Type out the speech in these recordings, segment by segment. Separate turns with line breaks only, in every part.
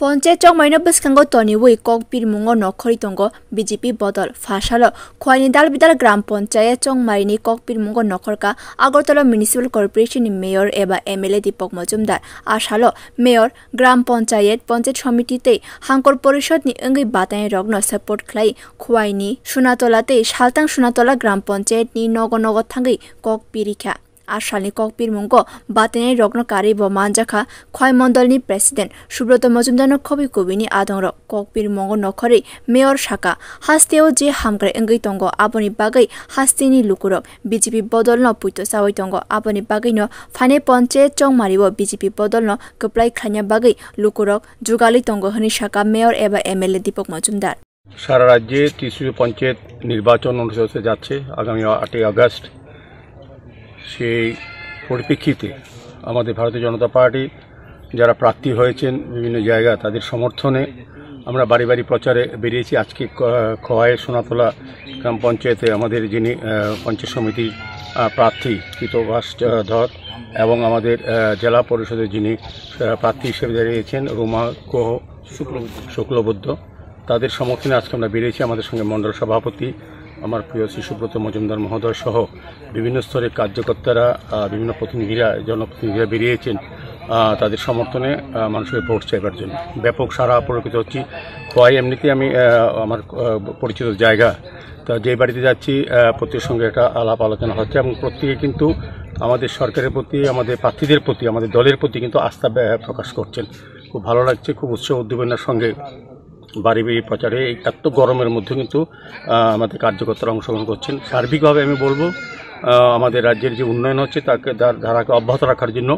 পঞ্চায়েত চংমাইনো বসখাঙ্গো তনিউই ককপির মুঙ্গো নখরি তঙ্গ বিজেপি বদল ফাঁসালো খোয়াইনি দালবিদাল গ্রাম পঞ্চায়েত চংমাইনি ককপির মুঙ্গো নখরকা আগরতলা মিউনিসিপাল কর্পোরেশন মেয়র এবা এমএলএ দীপক মজুমদার আসালো মেয়র গ্রাম পঞ্চায়েত সমিতিতে হাঙ্কর পরিষদ নি অঙ্গি বাতায় রগ্ন সাপোর্ট খাই খোয়াইনি সোনাতলাতে সালতাং সোনাতলা গ্রাম পঞ্চায়েত নি নগ থাঙ্গি ককপিরিখা আশালনি ককপির মুঙ্গো বাতেনে রগ্নকারী ব মানজাখা খয় মন্ডলনি প্রেসিডেন্ট সুব্রত মজুমদার খবি কবিনি আদংর ককপির মঙ্গ নখরে মেয়র শাখা হাস্তেও যে হামগ্রে অঙ্গই তঙ্গ আপনি বাগৈ হাস্তিনি লুকুরক বিজেপি বদল ন পুইতো সাওই তঙ্গ আপনি বাগৈ ন ফানে পঞ্চায়েত চংমারিব বিজেপি বদল ন কপ্লাই খানিয়া বাগৈ লুকুরক যুগালি তঙ্গ হনি শাখা মেয়র এবা এমএলএ দীপক মজুমদার।
সারা রাজ্যে ৩০ পঞ্চায়েত নির্বাচন অনুষ্ঠিত হতে যাচ্ছে আগামী ৮ই আগস্ট। সেই পরিপ্রেক্ষিতে আমাদের ভারতীয় জনতা পার্টি যারা প্রার্থী হয়েছেন বিভিন্ন জায়গা তাদের সমর্থনে আমরা বাড়ি বাড়ি প্রচারে বেরিয়েছি। আজকে খোয়াই সোনাতলা গ্রাম পঞ্চায়েতে আমাদের যিনি পঞ্চায়েত সমিতির প্রার্থী কৃতবাস ধর এবং আমাদের জেলা পরিষদের যিনি প্রার্থী হিসেবে দাঁড়িয়েছেন রুমা কোহ শুক্লবুদ্ধ, তাদের সমর্থনে আজকে আমরা বেরিয়েছি। আমাদের সঙ্গে মণ্ডল সভাপতি আমার প্রিয় শ্রী সুব্রত মজুমদার মহোদয় সহ বিভিন্ন স্তরের কার্যকর্তারা, বিভিন্ন প্রতিনিধিরা, জনপ্রতিনিধিরা বেরিয়েছেন তাদের সমর্থনে মানুষের ভোট চাইবার জন্য। ব্যাপক সাড়া পরিলক্ষিত হচ্ছে। খোয়াই এমনিতে আমি আমার পরিচিত জায়গা, তা যে বাড়িতে যাচ্ছি প্রত্যেকের সঙ্গে একটা আলাপ আলোচনা হচ্ছে এবং প্রত্যেকে কিন্তু আমাদের সরকারের প্রতি, আমাদের প্রার্থীদের প্রতি, আমাদের দলের প্রতি কিন্তু আস্থা প্রকাশ করছেন। খুব ভালো লাগছে, খুব উৎসাহ উদ্দীপনার সঙ্গে বাড়ি বাড়ি প্রচারে এত গরমের মধ্যে কিন্তু আমাদের কার্যকর্তারা অংশগ্রহণ করছেন। সার্বিকভাবে আমি বলবো আমাদের রাজ্যের যে উন্নয়ন হচ্ছে তাকে ধারাকে অব্যাহত রাখার জন্য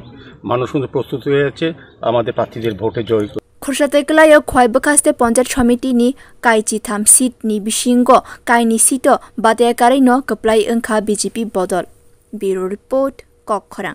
মানুষ কিন্তু প্রস্তুত হয়ে যাচ্ছে আমাদের প্রার্থীদের ভোটে জয়।
খুরসাতেকলায় খোয়াই বখাস্তে পঞ্চায়েত সমিতি নি কাইচি থাম সিট নি বিশিঙ্গ কাইনি সিট বাতেয়াকারই ন কপ্লাই ওংখা বিজেপি বদল। Bureau report ককখরাং।